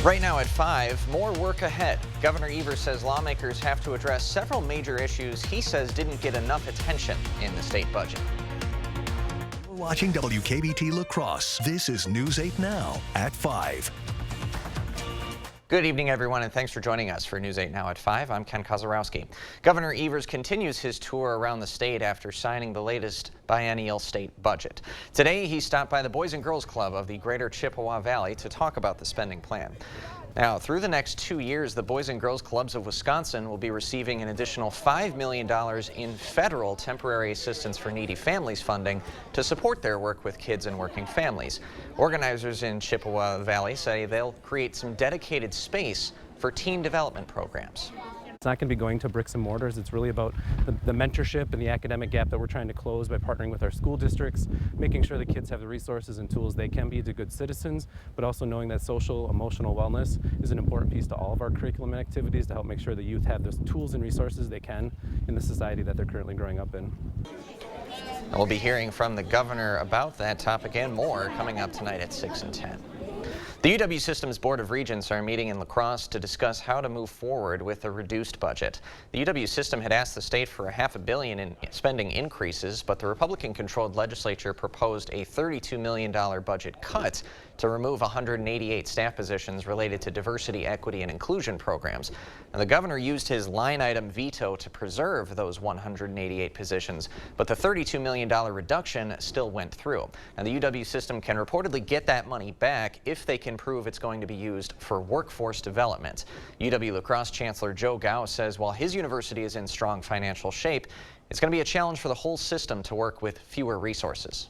Right now at 5, more work ahead. Governor Evers says lawmakers have to address several major issues he says didn't get enough attention in the state budget. You're watching WKBT La Crosse. This is News 8 Now at 5. Good evening, everyone, and thanks for joining us for News 8 Now at 5. I'm Ken Kozarowski. Governor Evers continues his tour around the state after signing the latest biennial state budget. Today, he stopped by the Boys and Girls Club of the Greater Chippewa Valley to talk about the spending plan. Now, through the next 2 years, the Boys and Girls Clubs of Wisconsin will be receiving an additional $5 million in federal temporary assistance for needy families funding to support their work with kids and working families. Organizers in Chippewa Valley say they'll create some dedicated space for teen development programs. It's not going to be going to bricks and mortars. It's really about the mentorship and the academic gap that we're trying to close by partnering with our school districts, making sure the kids have the resources and tools they can be to good citizens, but also knowing that social, emotional wellness is an important piece to all of our curriculum and activities to help make sure the youth have those tools and resources they can in the society that they're currently growing up in. And we'll be hearing from the governor about that topic and more coming up tonight at 6 and 10. The UW System's Board of Regents are meeting in La Crosse to discuss how to move forward with a reduced budget. The UW System had asked the state for $500 million in spending increases, but the Republican-controlled legislature proposed a $32 million budget cut to remove 188 staff positions related to diversity, equity, and inclusion programs. Now, the governor used his line-item veto to preserve those 188 positions, but the $32 million reduction still went through. And the UW System can reportedly get that money back if they can prove it's going to be used for workforce development. UW La Crosse Chancellor Joe Gao says while his university is in strong financial shape, it's going to be a challenge for the whole system to work with fewer resources.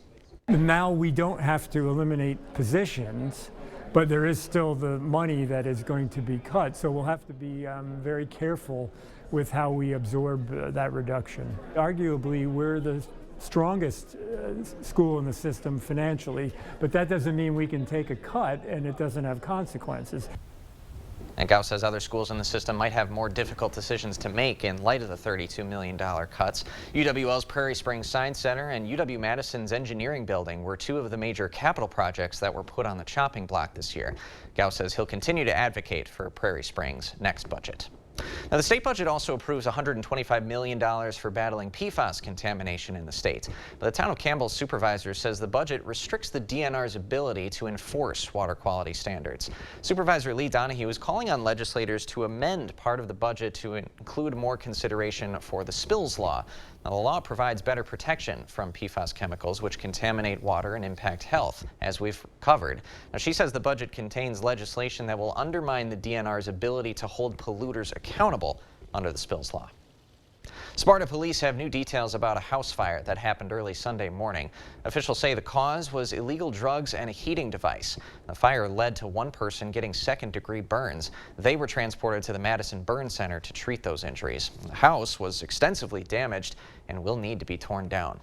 Now we don't have to eliminate positions, but there is still the money that is going to be cut. So we'll have to be very careful with how we absorb that reduction. Arguably, we're the strongest school in the system financially, but that doesn't mean we can take a cut and it doesn't have consequences. And Gao says other schools in the system might have more difficult decisions to make in light of the $32 million cuts. UWL's Prairie Springs Science Center and UW-Madison's Engineering Building were two of the major capital projects that were put on the chopping block this year. Gao says he'll continue to advocate for Prairie Springs' next budget. Now, the state budget also approves $125 million for battling PFAS contamination in the state. But the town of Campbell's supervisor says the budget restricts the DNR's ability to enforce water quality standards. Supervisor Lee Donahue is calling on legislators to amend part of the budget to include more consideration for the spills law. Now, the law provides better protection from PFAS chemicals, which contaminate water and impact health, as we've covered. Now, she says the budget contains legislation that will undermine the DNR's ability to hold polluters accountable under the spills law. Sparta police have new details about a house fire that happened early Sunday morning. Officials say the cause was illegal drugs and a heating device. The fire led to one person getting second-degree burns. They were transported to the Madison Burn Center to treat those injuries. The house was extensively damaged and will need to be torn down.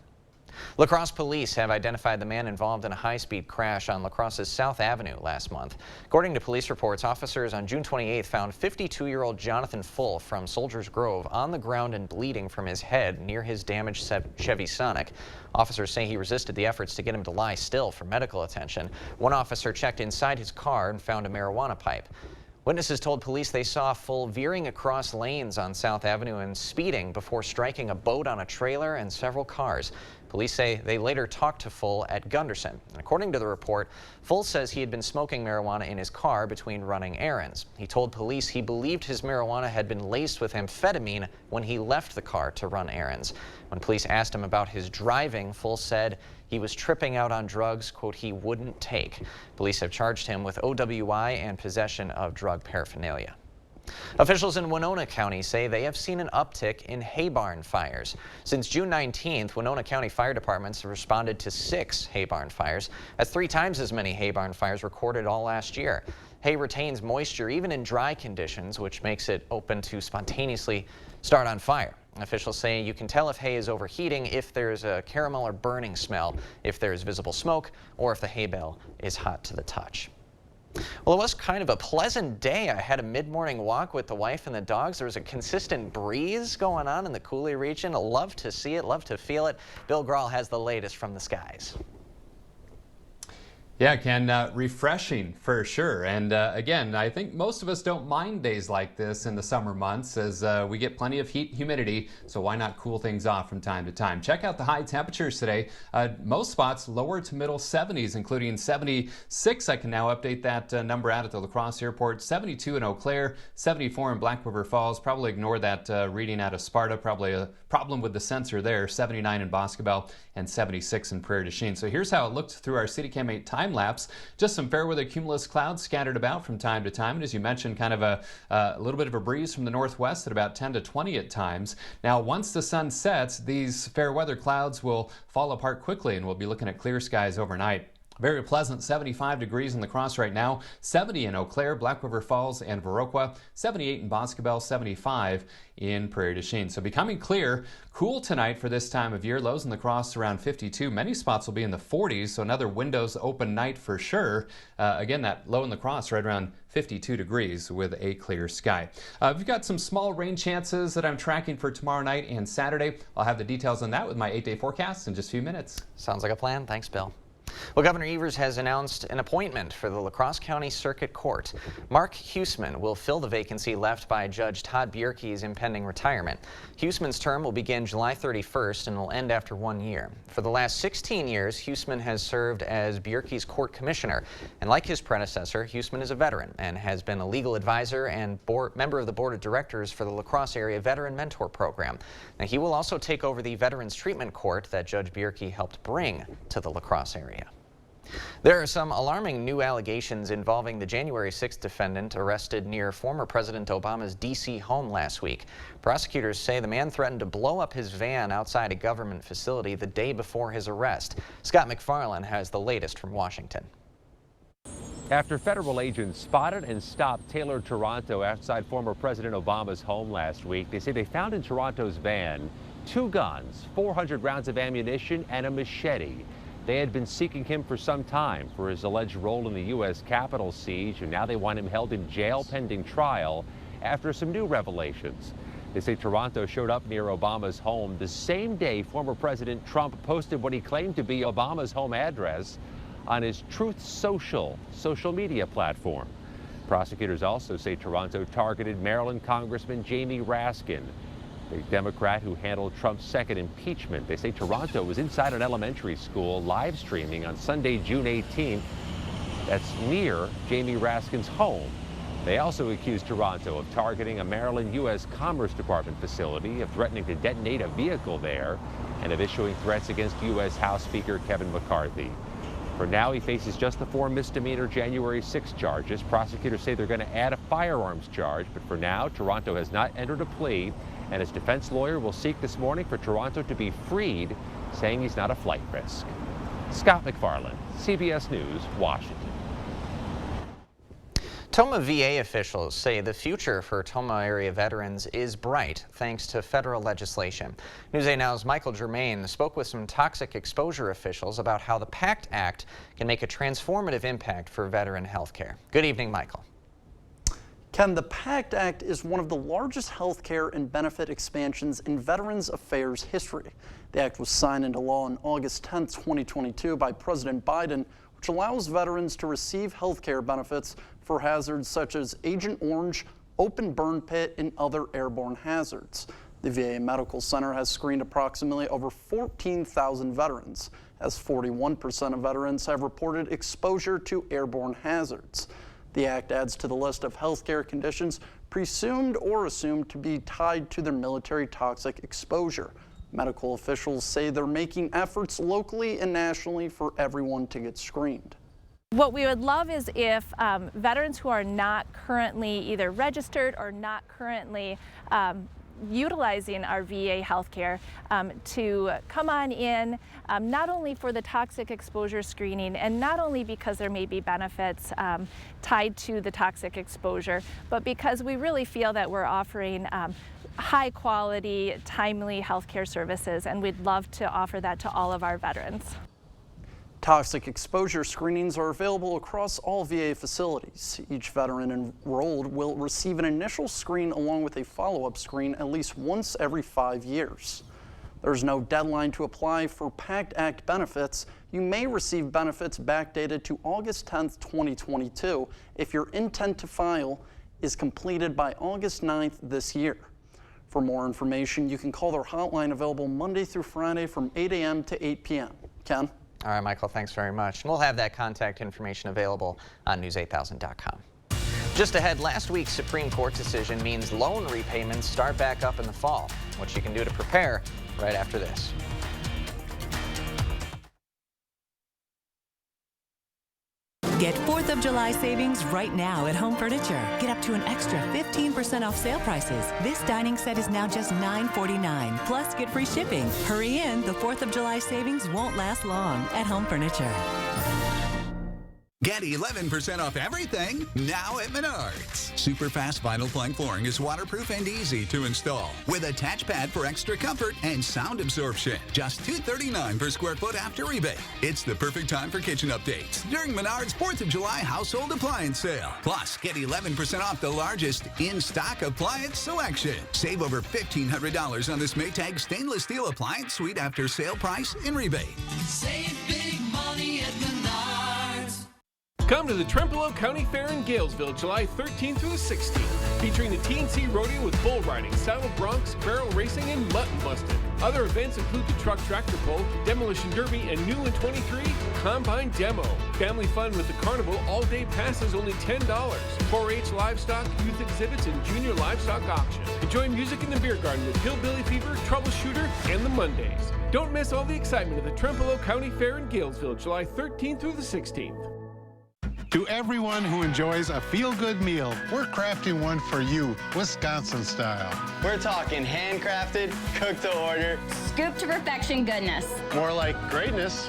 La Crosse police have identified the man involved in a high-speed crash on La Crosse's South Avenue last month. According to police reports, officers on June 28th found 52-year-old Jonathan Full from Soldiers Grove on the ground and bleeding from his head near his damaged Chevy Sonic. Officers say he resisted the efforts to get him to lie still for medical attention. One officer checked inside his car and found a marijuana pipe. Witnesses told police they saw Full veering across lanes on South Avenue and speeding before striking a boat on a trailer and several cars. Police say they later talked to Full at Gunderson. According to the report, Full says he had been smoking marijuana in his car between running errands. He told police he believed his marijuana had been laced with amphetamine when he left the car to run errands. When police asked him about his driving, Full said he was tripping out on drugs, quote, he wouldn't take. Police have charged him with OWI and possession of drug paraphernalia. Officials in Winona County say they have seen an uptick in hay barn fires. Since June 19th, Winona County fire departments have responded to 6 hay barn fires. That's 3 times as many hay barn fires recorded all last year. Hay retains moisture even in dry conditions, which makes it open to spontaneously start on fire. Officials say you can tell if hay is overheating if there's a caramel or burning smell, if there's visible smoke, or if the hay bale is hot to the touch. Well, it was kind of a pleasant day. I had a mid-morning walk with the wife and the dogs. There was a consistent breeze going on in the Coulee region. I love to see it, love to feel it. Bill Grahl has the latest from the skies. Yeah, Ken, refreshing for sure. And again, I think most of us don't mind days like this in the summer months as we get plenty of heat, humidity, so why not cool things off from time to time? Check out the high temperatures today. Most spots lower to middle 70s, including 76. I can now update that number out at the La Crosse Airport. 72 in Eau Claire, 74 in Black River Falls. Probably ignore that reading out of Sparta. Probably a problem with the sensor there. 79 in Boscobel and 76 in Prairie du Chien. So here's how it looked through our CityCam 8 time lapse. Just some fair weather cumulus clouds scattered about from time to time. And as you mentioned, kind of a little bit of a breeze from the northwest at about 10 to 20 at times. Now, once the sun sets, these fair weather clouds will fall apart quickly and we'll be looking at clear skies overnight. Very pleasant, 75 degrees in La Crosse right now, 70 in Eau Claire, Black River Falls, and Viroqua, 78 in Boscobel, 75 in Prairie du Chien. So becoming clear, cool tonight for this time of year. Lows in La Crosse around 52. Many spots will be in the 40s, so another windows open night for sure. Again, that low in La Crosse right around 52 degrees with a clear sky. We've got some small rain chances that I'm tracking for tomorrow night and Saturday. I'll have the details on that with my 8-day forecast in just a few minutes. Sounds like a plan. Thanks, Bill. Well, Governor Evers has announced an appointment for the La Crosse County Circuit Court. Mark Huseman will fill the vacancy left by Judge Todd Bierke's impending retirement. Huseman's term will begin July 31st and will end after 1 year. For the last 16 years, Huseman has served as Bierke's court commissioner. And like his predecessor, Huseman is a veteran and has been a legal advisor and member of the board of directors for the La Crosse Area Veteran Mentor Program. Now, he will also take over the Veterans Treatment Court that Judge Bierke helped bring to the La Crosse area. There are some alarming new allegations involving the January 6th defendant arrested near former President Obama's D.C. home last week. Prosecutors say the man threatened to blow up his van outside a government facility the day before his arrest. Scott McFarland has the latest from Washington. After federal agents spotted and stopped Taylor Toronto outside former President Obama's home last week, they say they found in Toronto's van 2 guns, 400 rounds of ammunition, and a machete. They had been seeking him for some time for his alleged role in the U.S. Capitol siege, and now they want him held in jail pending trial after some new revelations. They say Toronto showed up near Obama's home the same day former President Trump posted what he claimed to be Obama's home address on his Truth social media platform. Prosecutors also say Toronto targeted Maryland Congressman Jamie Raskin, the Democrat who handled Trump's second impeachment. They say Toronto was inside an elementary school live streaming on Sunday, June 18th. That's near Jamie Raskin's home. They also accused Toronto of targeting a Maryland U.S. Commerce Department facility, of threatening to detonate a vehicle there, and of issuing threats against U.S. House Speaker Kevin McCarthy. For now, he faces just the 4 misdemeanor January 6 charges. Prosecutors say they're going to add a firearms charge, but for now, Toronto has not entered a plea, and his defense lawyer will seek this morning for Toronto to be freed, saying he's not a flight risk. Scott McFarland, CBS News, Washington. Tomah VA officials say the future for Tomah area veterans is bright thanks to federal legislation. News 8 Now's Michael Germain spoke with some toxic exposure officials about how the PACT Act can make a transformative impact for veteran health care. Good evening, Michael. Ken, the PACT Act is one of the largest health care and benefit expansions in Veterans Affairs history. The act was signed into law on August 10, 2022 by President Biden, which allows veterans to receive health care benefits for hazards such as Agent Orange, open burn pit, and other airborne hazards. The VA Medical Center has screened approximately over 14,000 veterans, as 41% of veterans have reported exposure to airborne hazards. The act adds to the list of healthcare conditions presumed or assumed to be tied to their military toxic exposure. Medical officials say they're making efforts locally and nationally for everyone to get screened. What we would love is if veterans who are not currently either registered or not currently utilizing our VA healthcare to come on in, not only for the toxic exposure screening and not only because there may be benefits tied to the toxic exposure, but because we really feel that we're offering high quality, timely healthcare services, and we'd love to offer that to all of our veterans. Toxic exposure screenings are available across all VA facilities. Each veteran enrolled will receive an initial screen along with a follow-up screen at least once every 5 years. There's no deadline to apply for PACT Act benefits. You may receive benefits backdated to August 10th, 2022 if your intent to file is completed by August 9th this year. For more information, you can call their hotline available Monday through Friday from 8 a.m. to 8 p.m. Ken? All right, Michael, thanks very much. And we'll have that contact information available on news8000.com. Just ahead, last week's Supreme Court decision means loan repayments start back up in the fall. What you can do to prepare right after this. Get 4th of July savings right now at Home Furniture. Get up to an extra 15% off sale prices. This dining set is now just $9.49. Plus, get free shipping. Hurry in. The 4th of July savings won't last long at Home Furniture. Get 11% off everything now at Menards. Super fast vinyl plank flooring is waterproof and easy to install with a touch pad for extra comfort and sound absorption. Just $239 per square foot after rebate. It's the perfect time for kitchen updates during Menards 4th of July household appliance sale. Plus, get 11% off the largest in-stock appliance selection. Save over $1,500 on this Maytag stainless steel appliance suite after sale price and rebate. Save big money at Menards. Come to the Trempealeau County Fair in Galesville, July 13th through the 16th, featuring the TNC Rodeo with bull riding, saddle broncs, barrel racing, and mutton busting. Other events include the truck tractor pull, demolition derby, and new in 23, combine demo. Family fun with the carnival, all-day passes only $10. 4-H livestock, youth exhibits, and junior livestock auction. Enjoy music in the beer garden with Hillbilly Fever, Troubleshooter, and the Mondays. Don't miss all the excitement of the Trempealeau County Fair in Galesville, July 13th through the 16th. To everyone who enjoys a feel-good meal, we're crafting one for you, Wisconsin style. We're talking handcrafted, cooked to order, scoop to perfection goodness. More like greatness.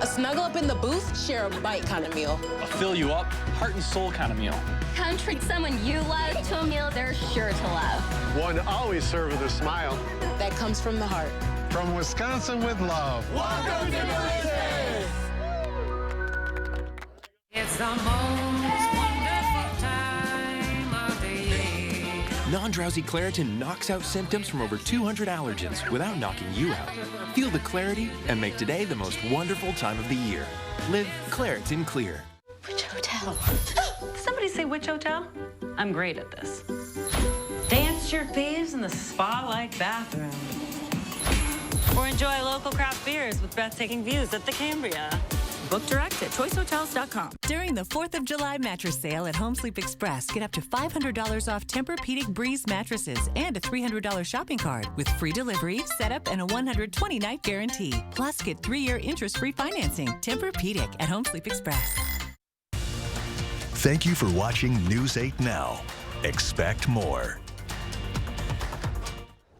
A snuggle up in the booth, share a bite kind of meal. A fill you up, heart and soul kind of meal. Come treat someone you love to a meal they're sure to love. One always served with a smile. That comes from the heart. From Wisconsin with love. Welcome to Delicious! It's the most wonderful time of the year. Non-drowsy Claritin knocks out symptoms from over 200 allergens without knocking you out. Feel the clarity and make today the most wonderful time of the year. Live Claritin Clear. Which hotel? Somebody say which hotel? I'm great at this. Dance your faves in the spa-like bathroom. Or enjoy local craft beers with breathtaking views at the Cambria. Book direct at choicehotels.com. During the 4th of July mattress sale at Home Sleep Express, get up to $500 off Tempur-Pedic Breeze mattresses and a $300 shopping card with free delivery, setup, and a 120-night guarantee. Plus, get 3-year interest-free financing. Tempur-Pedic at Home Sleep Express. Thank you for watching News 8 Now. Expect more.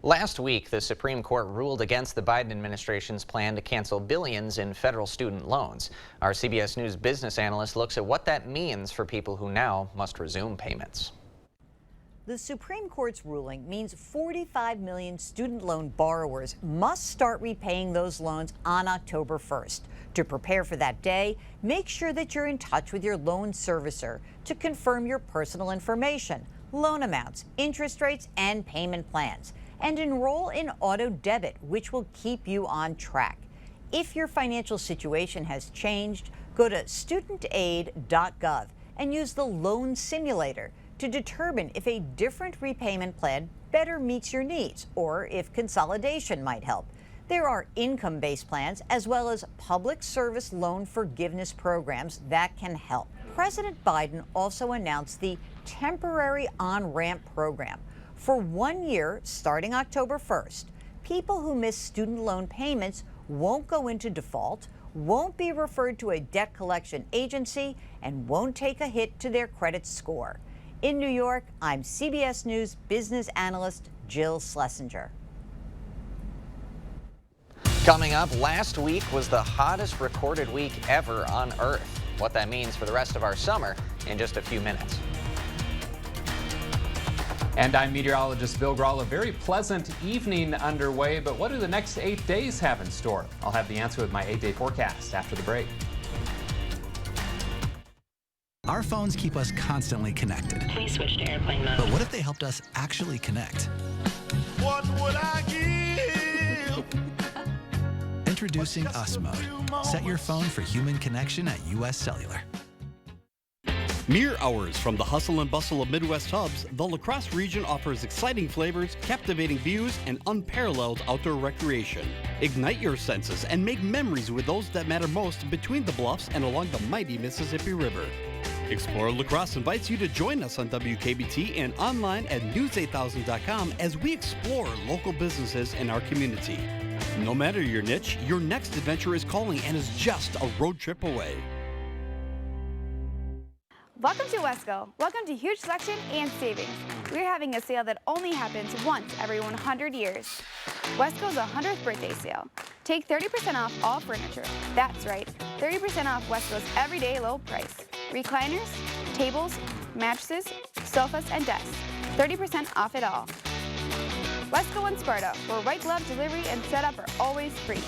Last week, the Supreme Court ruled against the Biden administration's plan to cancel billions in federal student loans. Our CBS News business analyst looks at what that means for people who now must resume payments. The Supreme Court's ruling means 45 million student loan borrowers must start repaying those loans on October 1st. To prepare for that day, make sure that you're in touch with your loan servicer to confirm your personal information, loan amounts, interest rates, and payment plans. And enroll in auto debit, which will keep you on track. If your financial situation has changed, go to studentaid.gov and use the loan simulator to determine if a different repayment plan better meets your needs or if consolidation might help. There are income-based plans as well as public service loan forgiveness programs that can help. President Biden also announced the temporary on-ramp program. For 1 year, starting October 1st, people who miss student loan payments won't go into default, won't be referred to a debt collection agency, and won't take a hit to their credit score. In New York, I'm CBS News business analyst Jill Schlesinger. Coming up, last week was the hottest recorded week ever on Earth. What that means for the rest of our summer in just a few minutes. And I'm meteorologist Bill Grawl. A very pleasant evening underway, but what do the next 8 days have in store? I'll have the answer with my 8-day forecast after the break. Our phones keep us constantly connected. Please switch to airplane mode. But what if they helped us actually connect? What would I give Introducing US Mode. Set your phone for human connection at US Cellular. Mere hours from the hustle and bustle of Midwest hubs, the La Crosse region offers exciting flavors, captivating views, and unparalleled outdoor recreation. Ignite your senses and make memories with those that matter most between the bluffs and along the mighty Mississippi River. Explore La Crosse invites you to join us on WKBT and online at news8000.com as we explore local businesses in our community. No matter your niche, your next adventure is calling and is just a road trip away. Welcome to Wesco. Welcome to huge selection and savings. We're having a sale that only happens once every 100 years. Wesco's 100th birthday sale. Take 30% off all furniture. That's right, 30% off Wesco's everyday low price. Recliners, tables, mattresses, sofas, and desks. 30% off it all. Wesco and Sparta, where white glove delivery and setup are always free.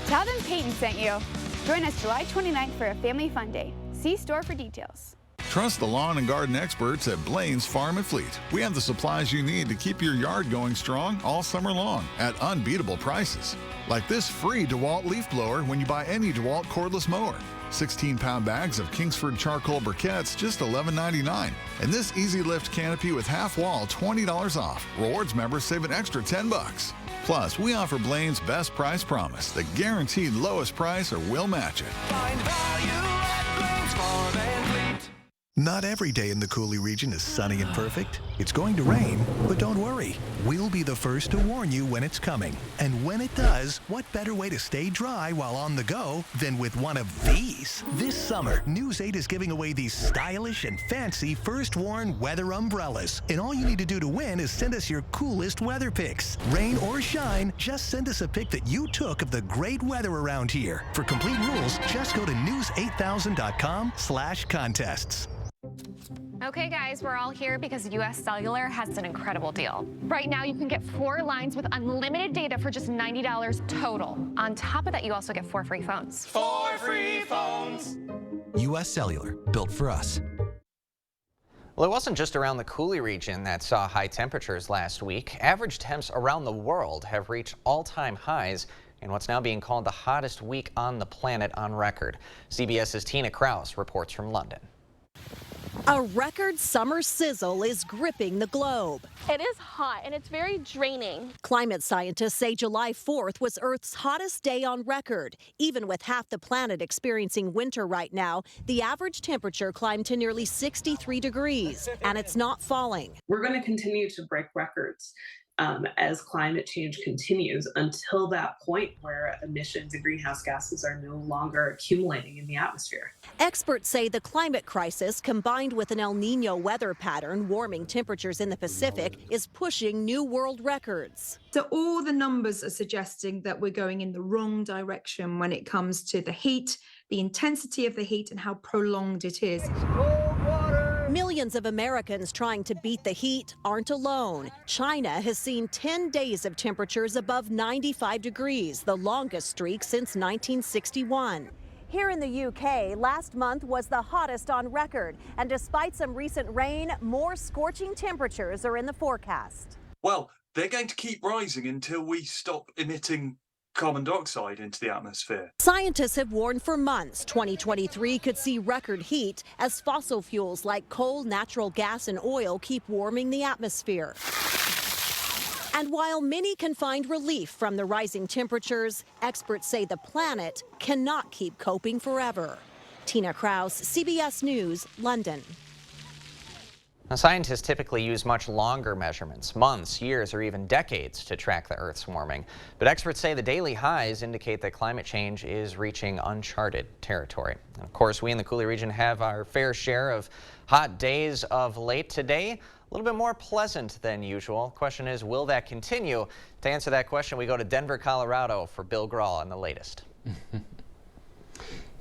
Tell them Peyton sent you. Join us July 29th for a family fun day. See store for details. Trust the lawn and garden experts at Blaine's Farm and Fleet. We have the supplies you need to keep your yard going strong all summer long at unbeatable prices. Like this free DeWalt leaf blower when you buy any DeWalt cordless mower. 16-pound bags of Kingsford charcoal briquettes, just $11.99. And this easy lift canopy with half wall, $20 off. Rewards members save an extra $10. Plus, we offer Blaine's best price promise, the guaranteed lowest price or we'll match it. Find value at Blaine's Farm and Fleet. Not every day in the Coulee region is sunny and perfect. It's going to rain, but don't worry. We'll be the first to warn you when it's coming. And when it does, what better way to stay dry while on the go than with one of these? This summer, News 8 is giving away these stylish and fancy first-worn weather umbrellas. And all you need to do to win is send us your coolest weather pics. Rain or shine, just send us a pic that you took of the great weather around here. For complete rules, just go to news8000.com/contests. Okay guys, we're all here because US Cellular has an incredible deal. Right now you can get 4 lines with unlimited data for just $90 total. On top of that, you also get 4 free phones. 4 free phones. US Cellular, built for us. Well, it wasn't just around the Coulee region that saw high temperatures last week. Average temps around the world have reached all-time highs in what's now being called the hottest week on the planet on record. CBS's Tina Krause reports from London. A record summer sizzle is gripping the globe. It is hot and it's very draining. Climate scientists say July 4th was Earth's hottest day on record. Even with half the planet experiencing winter right now, the average temperature climbed to nearly 63 degrees, and it's not falling. We're going to continue to break records as climate change continues until that point where emissions and greenhouse gases are no longer accumulating in the atmosphere. Experts say the climate crisis, combined with an El Nino weather pattern warming temperatures in the Pacific, is pushing new world records. So all the numbers are suggesting that we're going in the wrong direction when it comes to the heat, the intensity of the heat, and how prolonged it is. Millions of Americans trying to beat the heat aren't alone. China has seen 10 days of temperatures above 95 degrees, the longest streak since 1961. Here in the UK, last month was the hottest on record, and despite some recent rain, more scorching temperatures are in the forecast. Well, they're going to keep rising until we stop emitting carbon dioxide into the atmosphere. Scientists have warned for months 2023 could see record heat as fossil fuels like coal, natural gas, and oil keep warming the atmosphere. And while many can find relief from the rising temperatures, experts say the planet cannot keep coping forever. Tina Krause, CBS News, London. Now, scientists typically use much longer measurements, months, years, or even decades to track the Earth's warming. But experts say the daily highs indicate that climate change is reaching uncharted territory. And of course, we in the Coulee region have our fair share of hot days of late. Today, a little bit more pleasant than usual. Question is, will that continue? To answer that question, we go to Denver, Colorado for Bill Grahl on the latest.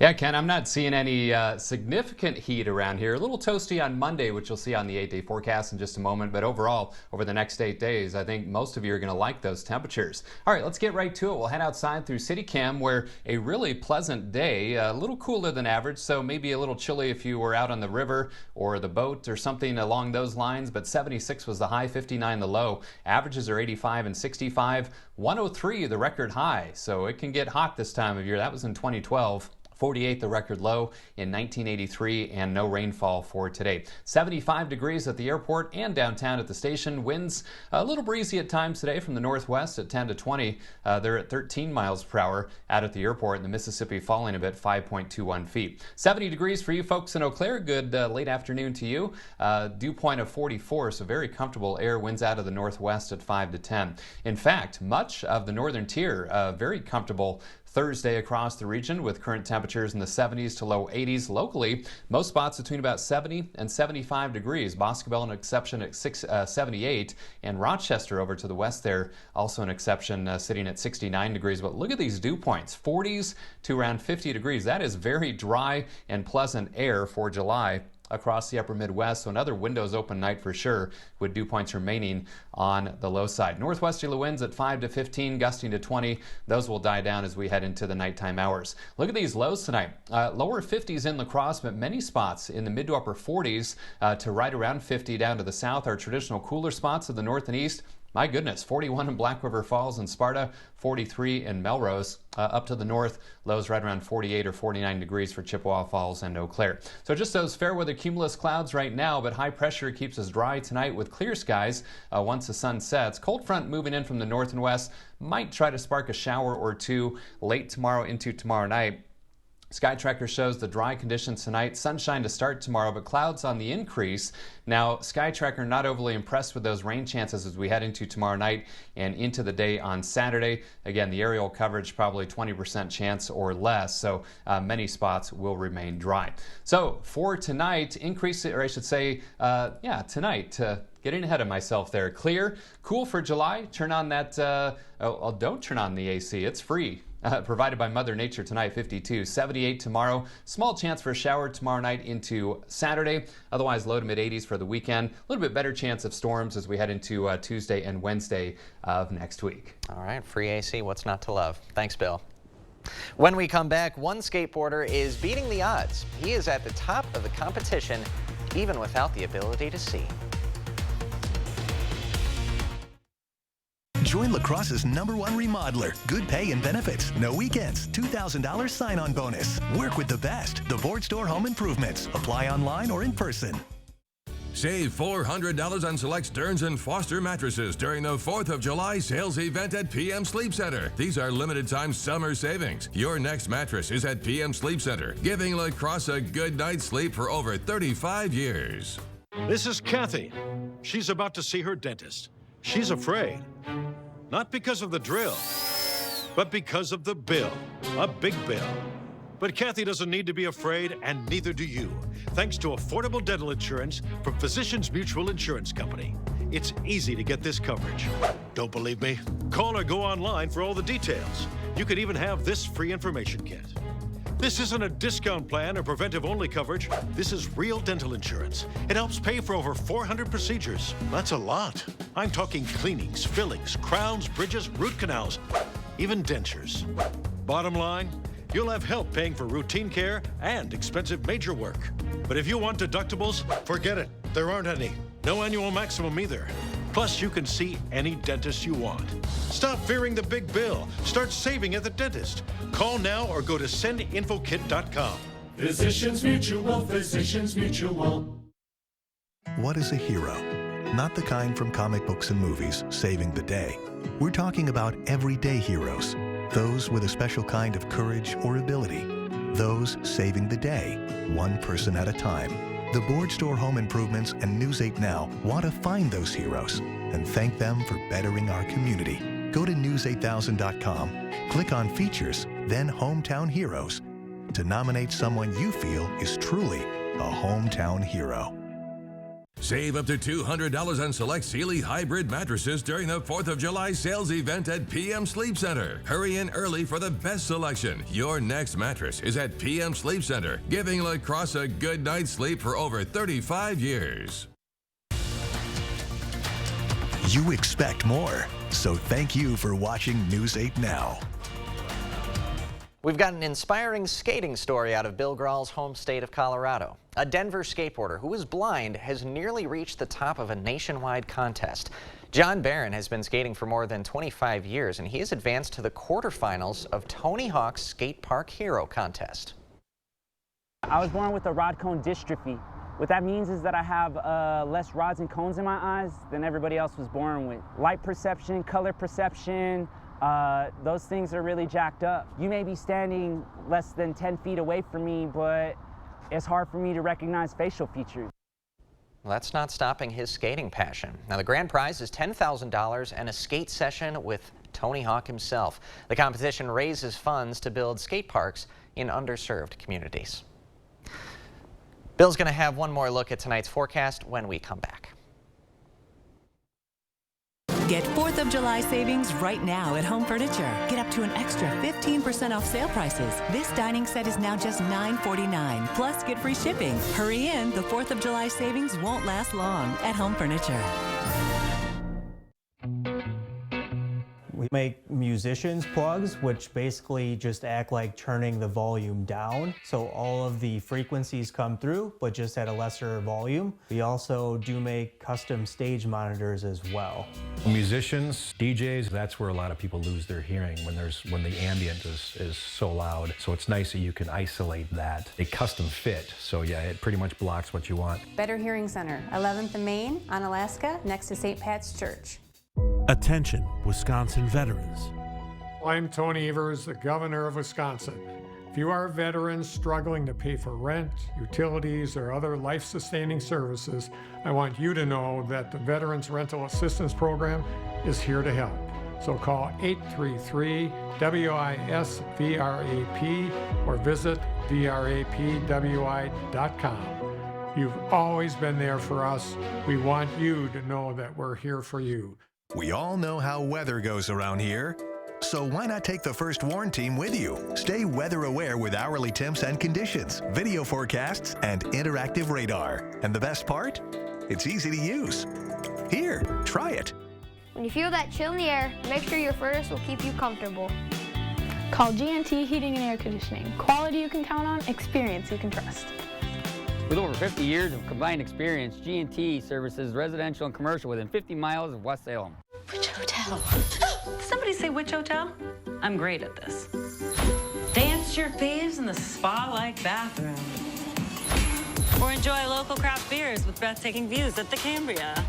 Yeah, Ken, I'm not seeing any significant heat around here. A little toasty on Monday, which you'll see on the 8-day forecast in just a moment. But overall, over the next 8 days, I think most of you are going to like those temperatures. All right, let's get right to it. We'll head outside through CityCam, where a really pleasant day, a little cooler than average, so maybe a little chilly if you were out on the river or the boat or something along those lines. But 76 was the high, 59 the low. Averages are 85 and 65. 103 the record high, so it can get hot this time of year. That was in 2012. 48 the record low in 1983, and no rainfall for today. 75 degrees at the airport and downtown at the station. Winds a little breezy at times today from the northwest at 10 to 20. They're at 13 miles per hour out at the airport, and the Mississippi falling a bit, 5.21 feet. 70 degrees for you folks in Eau Claire. Good late afternoon to you. Dew point of 44, so very comfortable air. Winds out of the northwest at 5 to 10. In fact, much of the northern tier, very comfortable Thursday across the region, with current temperatures in the 70s to low 80s. Locally, most spots between about 70 and 75 degrees. Boscobel an exception at 78, and Rochester over to the west there, also an exception, sitting at 69 degrees. But look at these dew points, 40s to around 50 degrees. That is very dry and pleasant air for July across the upper Midwest, so another windows open night for sure, with dew points remaining on the low side. Northwesterly winds at 5 to 15, gusting to 20. Those will die down as we head into the nighttime hours. Look at these lows tonight. Lower 50s in La Crosse, but many spots in the mid to upper 40s to right around 50 down to the south. Our traditional cooler spots of the north and east. My goodness, 41 in Black River Falls and Sparta, 43 in Melrose. Up to the north, lows right around 48 or 49 degrees for Chippewa Falls and Eau Claire. So just those fair weather cumulus clouds right now, but high pressure keeps us dry tonight with clear skies once the sun sets. Cold front moving in from the north and west might try to spark a shower or two late tomorrow into tomorrow night. Sky Tracker shows the dry conditions tonight, sunshine to start tomorrow, but clouds on the increase. Now, Sky Tracker not overly impressed with those rain chances as we head into tomorrow night and into the day on Saturday. Again, the aerial coverage probably 20% chance or less, so many spots will remain dry. So for tonight, increase, or I should say, tonight, getting ahead of myself there. Clear, cool for July. Turn on that, don't turn on the AC, it's free. Provided by Mother Nature tonight, 52. 78 tomorrow. Small chance for a shower tomorrow night into Saturday. Otherwise, low to mid 80s for the weekend. A little bit better chance of storms as we head into Tuesday and Wednesday of next week. All right, free AC, what's not to love? Thanks, Bill. When we come back, one skateboarder is beating the odds. He is at the top of the competition, even without the ability to see. Join La Crosse's #1 remodeler. Good pay and benefits. No weekends. $2,000 sign-on bonus. Work with the best. The Board Store Home Improvements. Apply online or in person. Save $400 on select Stearns & Foster mattresses during the 4th of July sales event at PM Sleep Center. These are limited-time summer savings. Your next mattress is at PM Sleep Center, giving La Crosse a good night's sleep for over 35 years. This is Kathy. She's about to see her dentist. She's afraid. Not because of the drill, but because of the bill. A big bill. But Kathy doesn't need to be afraid, and neither do you, thanks to affordable dental insurance from Physicians Mutual Insurance Company. It's easy to get this coverage. Don't believe me? Call or go online for all the details. You could even have this free information kit. This isn't a discount plan or preventive-only coverage. This is real dental insurance. It helps pay for over 400 procedures. That's a lot. I'm talking cleanings, fillings, crowns, bridges, root canals, even dentures. Bottom line, you'll have help paying for routine care and expensive major work. But if you want deductibles, forget it. There aren't any. No annual maximum either. Plus, you can see any dentist you want. Stop fearing the big bill. Start saving at the dentist. Call now or go to sendinfokit.com. Physicians Mutual, Physicians Mutual. What is a hero? Not the kind from comic books and movies, saving the day. We're talking about everyday heroes. Those with a special kind of courage or ability. Those saving the day, one person at a time. The Board Store Home Improvements and News 8 Now want to find those heroes and thank them for bettering our community. Go to news8000.com, click on Features, then Hometown Heroes to nominate someone you feel is truly a hometown hero. Save up to $200 on select Sealy hybrid mattresses during the 4th of July sales event at PM Sleep Center. Hurry in early for the best selection. Your next mattress is at PM Sleep Center, giving La Crosse a good night's sleep for over 35 years. You expect more, so thank you for watching News 8 Now. We've got an inspiring skating story out of Bill Grall's home state of Colorado. A Denver skateboarder who is blind has nearly reached the top of a nationwide contest. John Barron has been skating for more than 25 years, and he has advanced to the quarterfinals of Tony Hawk's Skate Park Hero contest. I was born with a rod cone dystrophy. What that means is that I have less rods and cones in my eyes than everybody else was born with. Light perception, color perception, those things are really jacked up. You may be standing less than 10 feet away from me, but it's hard for me to recognize facial features. Well, that's not stopping his skating passion. Now, the grand prize is $10,000 and a skate session with Tony Hawk himself. The competition raises funds to build skate parks in underserved communities. Bill's going to have one more look at tonight's forecast when we come back. Get 4th of July savings right now at Home Furniture. Get up to an extra 15% off sale prices. This dining set is now just $9.49, plus get free shipping. Hurry in, the 4th of July savings won't last long at Home Furniture. We make musicians plugs, which basically just act like turning the volume down. So all of the frequencies come through, but just at a lesser volume. We also do make custom stage monitors as well. Musicians, DJs, that's where a lot of people lose their hearing when the ambient is so loud. So it's nice that you can isolate that. A custom fit, so yeah, it pretty much blocks what you want. Better Hearing Center, 11th and Main on Alaska, next to St. Pat's Church. Attention, Wisconsin veterans. I'm Tony Evers, the governor of Wisconsin. If you are a veteran struggling to pay for rent, utilities, or other life-sustaining services, I want you to know that the Veterans Rental Assistance Program is here to help. So call 833-WIS-VRAP or visit vrapwi.com. You've always been there for us. We want you to know that we're here for you. We all know how weather goes around here. So why not take the First Warn team with you? Stay weather aware with hourly temps and conditions, video forecasts, and interactive radar. And the best part? It's easy to use. Here, try it. When you feel that chill in the air, make sure your furnace will keep you comfortable. Call G&T Heating and Air Conditioning. Quality you can count on, experience you can trust. With over 50 years of combined experience, G&T services residential and commercial within 50 miles of West Salem. Which hotel? Somebody say which hotel? I'm great at this. Dance your faves in the spa-like bathroom. Or enjoy local craft beers with breathtaking views at the Cambria.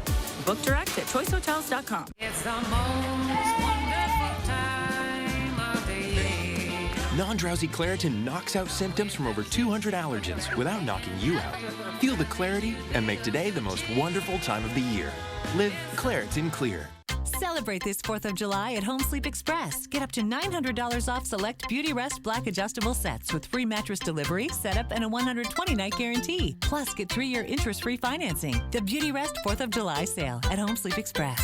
Book direct at choicehotels.com. It's the most wonderful time of the year. Non-drowsy Claritin knocks out symptoms from over 200 allergens without knocking you out. Feel the clarity and make today the most wonderful time of the year. Live Claritin Clear. Celebrate this 4th of July at Home Sleep Express. Get up to $900 off select Beautyrest Black adjustable sets with free mattress delivery, setup, and a 120-night guarantee. Plus, get 3-year interest-free financing. The Beautyrest 4th of July sale at Home Sleep Express.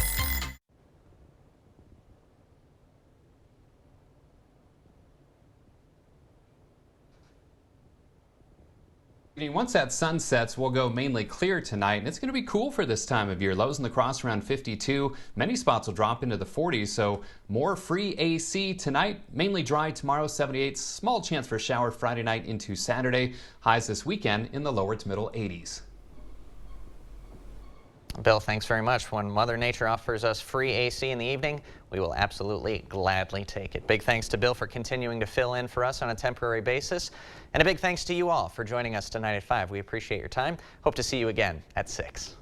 Once that sun sets, we'll go mainly clear tonight, and it's going to be cool for this time of year. Lows in La Crosse around 52. Many spots will drop into the 40s, so more free AC tonight. Mainly dry tomorrow, 78. Small chance for a shower Friday night into Saturday. Highs this weekend in the lower to middle 80s. Bill, thanks very much. When Mother Nature offers us free AC in the evening, we will absolutely gladly take it. Big thanks to Bill for continuing to fill in for us on a temporary basis. And a big thanks to you all for joining us tonight at 5. We appreciate your time. Hope to see you again at 6.